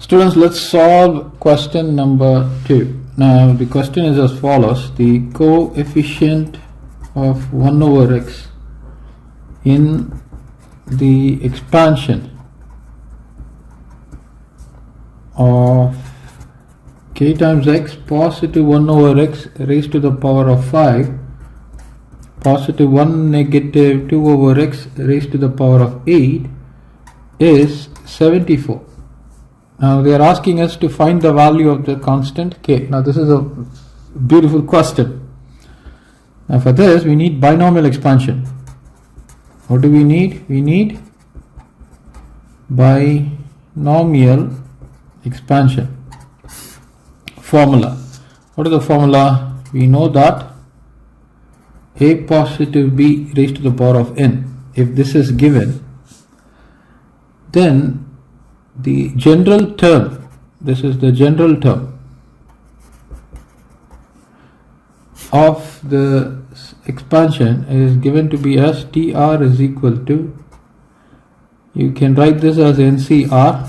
Students, let's solve question number 2. Now the question is as follows. The coefficient of 1 over x in the expansion of k times x positive 1 over x raised to the power of 5 positive 1 negative 2 over x raised to the power of 8 is 74. Now they are asking us to find the value of the constant k. Now this is a beautiful question. Now for this we need binomial expansion. What do we need? We need binomial expansion. Formula. What is the formula? We know that a positive b raised to the power of n. If this is given, then the general term, this is the general term of the expansion is given to be as TR is equal to, you can write this as NCR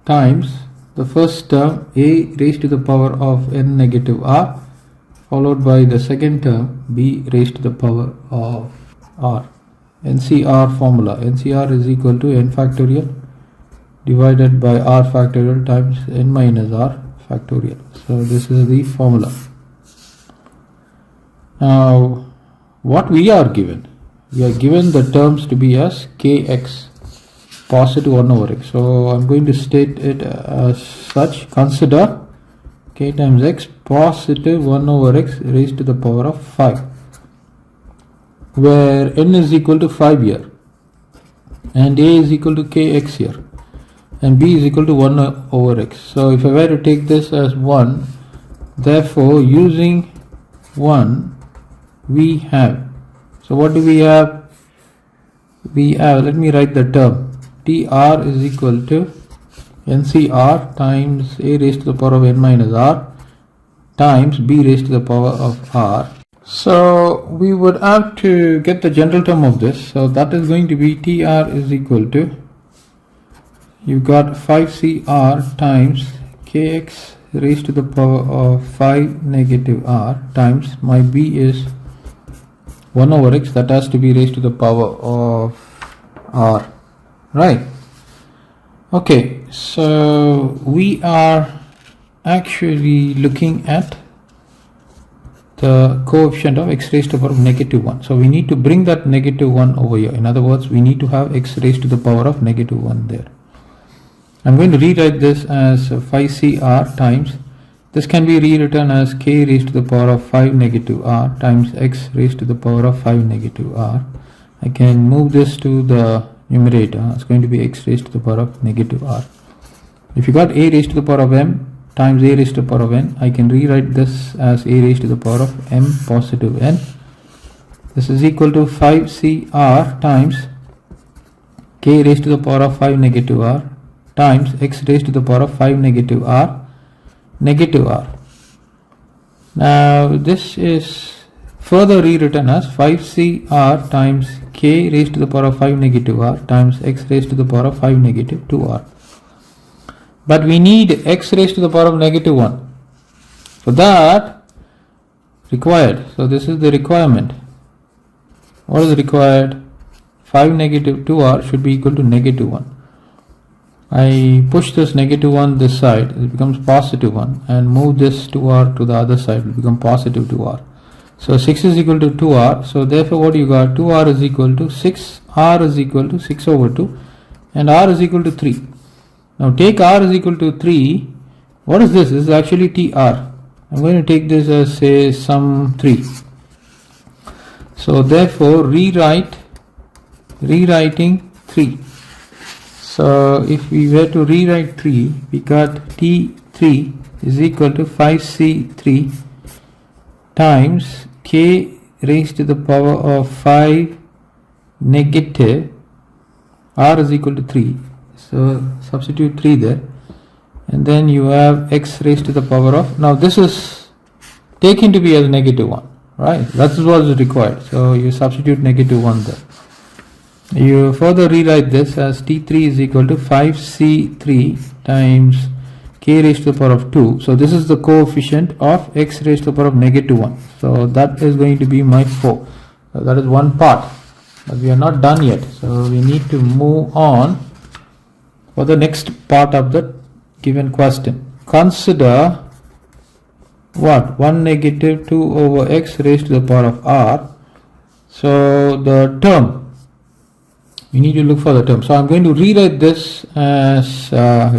times the first term a raised to the power of n negative r followed by the second term b raised to the power of r. NCR formula, NCR is equal to n factorial divided by r factorial times n minus r factorial. So this is the formula. Now what we are given the terms to be as kx positive 1 over x. So I'm going to state it as such. Consider k times x positive 1 over x raised to the power of 5, where n is equal to 5 here and a is equal to kx here and b is equal to 1 over x. So if I were to take this as 1, therefore using 1 we have, so what do we have? We have, let me write the term, TR is equal to NCR times a raised to the power of n minus r times b raised to the power of r. So we would have to get the general term of this. So that is going to be TR is equal to, you got 5CR times kx raised to the power of 5 negative r times my b is 1 over x, that has to be raised to the power of r, right? Okay, so we are actually looking at the coefficient of x raised to the power of negative 1. So we need to bring that negative 1 over here. In other words, we need to have x raised to the power of negative 1 there. I'm going to rewrite this as 5CR times, this can be rewritten as k raised to the power of 5 negative r times x raised to the power of 5 negative r. I can move this to the numerator. It's going to be x raised to the power of negative r. If you got a raised to the power of m times a raised to the power of n, I can rewrite this as a raised to the power of m positive n. This is equal to 5CR times k raised to the power of 5 negative r times x raised to the power of 5 negative r negative r. Now this is further rewritten as 5CR times k raised to the power of 5 negative r times x raised to the power of 5 negative 2r. But we need x raised to the power of negative 1. For that required, so this is the requirement. What is required? 5 negative 2r should be equal to negative 1. I push this negative 1 this side, it becomes positive 1, and move this 2r to the other side, it will become positive 2r. So 6 is equal to 2r, so therefore what you got? 2r is equal to 6, r is equal to 6 over 2, and r is equal to 3. Now take r is equal to 3, what is this? This is actually TR. I'm going to take this as say sum 3. So therefore rewriting 3. So if we were to rewrite 3, we got T3 is equal to 5C3 times k raised to the power of 5 negative r is equal to 3. So substitute 3 there, and then you have x raised to the power of, now this is taken to be as negative 1, right? That is what is required. So you substitute negative 1 there. You further rewrite this as T3 is equal to 5C3 times k raised to the power of 2. So this is the coefficient of x raised to the power of negative 1. So that is going to be my 4. So that is one part. But we are not done yet. So we need to move on for the next part of the given question. Consider what? 1 negative 2 over x raised to the power of r. So the term, we need to look for the term. So I'm going to rewrite this as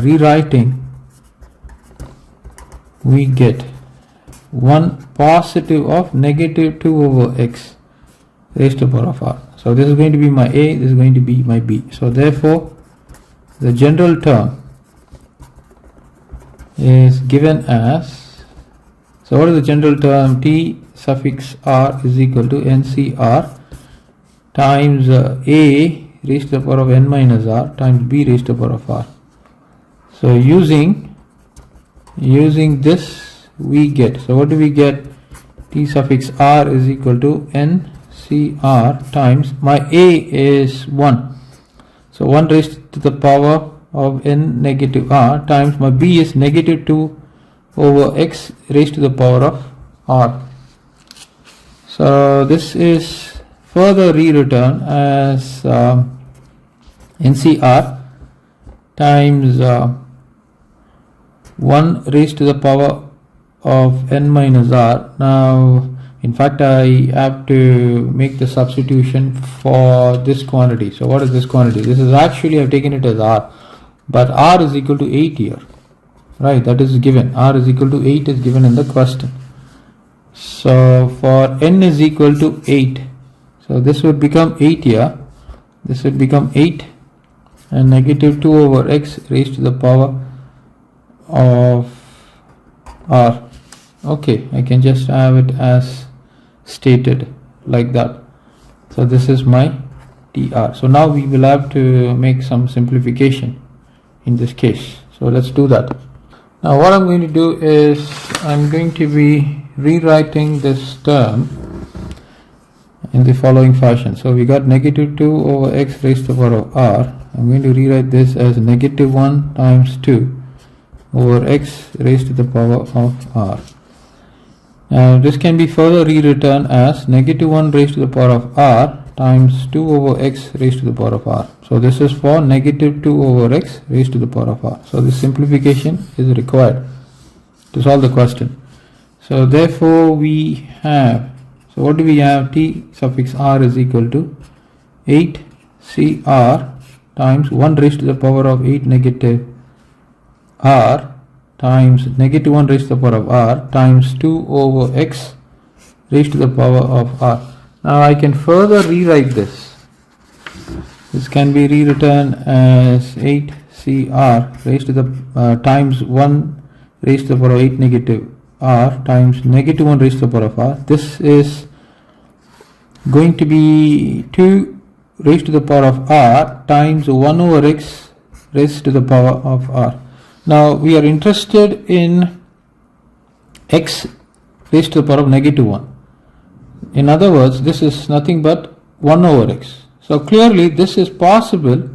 rewriting. We get 1 positive of negative 2 over x raised to the power of r. So this is going to be my a, this is going to be my b. So therefore the general term is given as, so what is the general term? T suffix r is equal to ncr times a raised to the power of n minus r times b raised to the power of r. So using this we get, so what do we get? T suffix r is equal to ncr times, my a is 1, so 1 raised to the power of n negative r times my b is negative 2 over x raised to the power of r. So this is further rewritten as ncr times 1 raised to the power of n minus r. Now in fact I have to make the substitution for this quantity. So what is this quantity? This is actually, I've taken it as r, but r is equal to 8 here, right? That is given. R is equal to 8 is given in the question. So for n is equal to 8, so this would become 8 here, this would become 8 and negative 2 over x raised to the power of r. Okay, I can just have it as stated like that. So this is my tr. So now we will have to make some simplification in this case. So let's do that. Now what I'm going to do is I'm going to be rewriting this term in the following fashion. So we got negative 2 over x raised to the power of r. I'm going to rewrite this as negative 1 times 2 over x raised to the power of r. Now this can be further rewritten as negative 1 raised to the power of r times 2 over x raised to the power of r. So this is for negative 2 over x raised to the power of r. So this simplification is required to solve the question. So therefore we have, so what do we have? T suffix r is equal to 8 cr times 1 raised to the power of 8 negative r times negative 1 raised to the power of r times 2 over x raised to the power of r. Now I can further rewrite this. This can be rewritten as 8 cr raised to the times 1 raised to the power of 8 negative r times negative 1 raised to the power of r. This is going to be 2 raised to the power of r times 1 over x raised to the power of r. Now we are interested in x raised to the power of negative 1. In other words, this is nothing but 1 over x. So clearly this is possible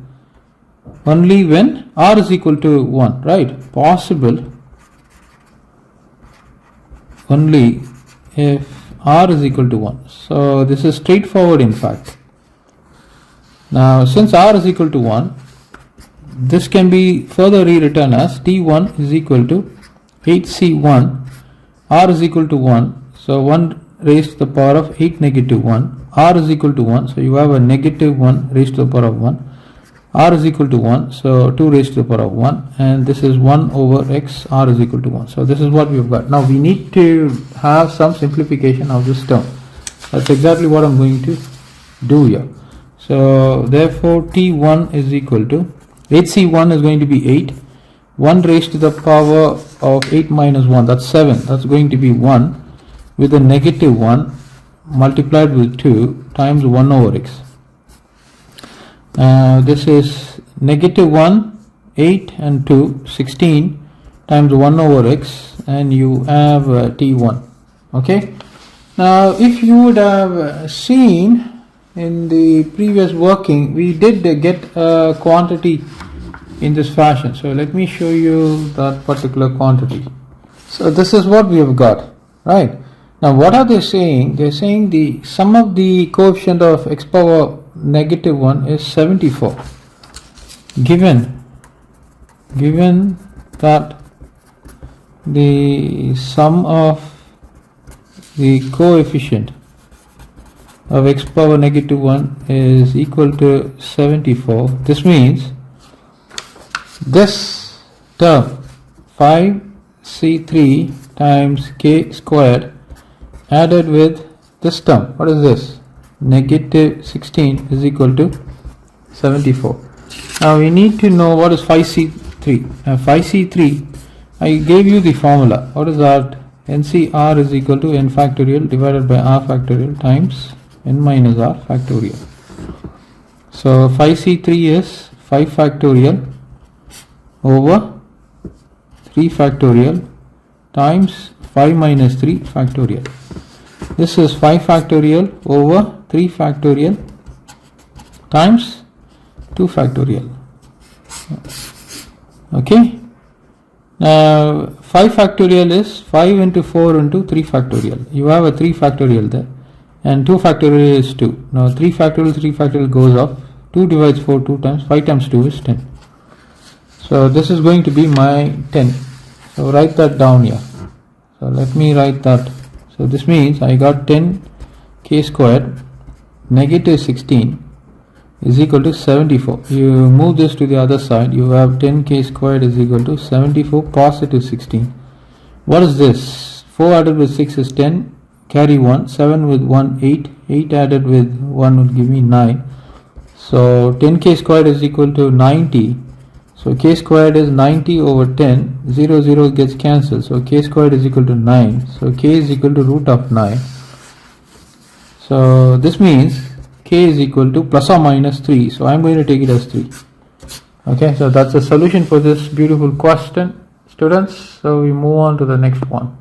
only when r is equal to 1, right? Possible only if r is equal to 1. So this is straightforward in fact. Now since r is equal to 1, this can be further rewritten as t1 is equal to 8c1, r is equal to 1, so 1 raised to the power of 8 negative 1, r is equal to 1, so you have a negative 1 raised to the power of 1, r is equal to 1, so 2 raised to the power of 1, and this is 1 over x, r is equal to 1. So this is what we've got. Now we need to have some simplification of this term. That's exactly what I'm going to do here. So therefore t1 is equal to 8c1 is going to be 8, 1 raised to the power of 8 minus 1, that's 7, that's going to be 1 with a negative 1 multiplied with 2 times 1 over x. This is negative 1, 8 and 2, 16 times 1 over x, and you have t1. Okay. Now if you would have seen in the previous working we did get a quantity in this fashion. So let me show you that particular quantity. So this is what we have got, right? Now what are they saying? They're saying the sum of the coefficient of x power negative 1 is 74. Given that the sum of the coefficient of x power negative 1 is equal to 74, this means this term 5c3 times k squared added with this term, what is this, negative 16, is equal to 74. Now we need to know what is 5c3. Now 5c3, I gave you the formula. What is that? NCR is equal to n factorial divided by r factorial times n minus r factorial. So 5c3 is 5 factorial over 3 factorial times 5 minus 3 factorial. This is 5 factorial over 3 factorial times 2 factorial. Okay. Now 5 factorial is 5 into 4 into 3 factorial. You have a 3 factorial there, and 2 factorial is 2. Now 3 factorial goes off. 2 divides 4 2 times. 5 times 2 is 10. So this is going to be my 10. So write that down here. So let me write that. So this means I got 10 k squared negative 16 is equal to 74. You move this to the other side, you have 10k squared is equal to 74 positive 16. What is this? 4 added with 6 is 10, carry 1, 7 with 1 8, 8 added with 1 will give me 9. So 10k squared is equal to 90. So k squared is 90 over 10, 0 0 gets cancelled, so k squared is equal to 9. So k is equal to root of 9. So this means k is equal to plus or minus 3. So I am going to take it as 3. Okay, so that's the solution for this beautiful question, students. So we move on to the next one.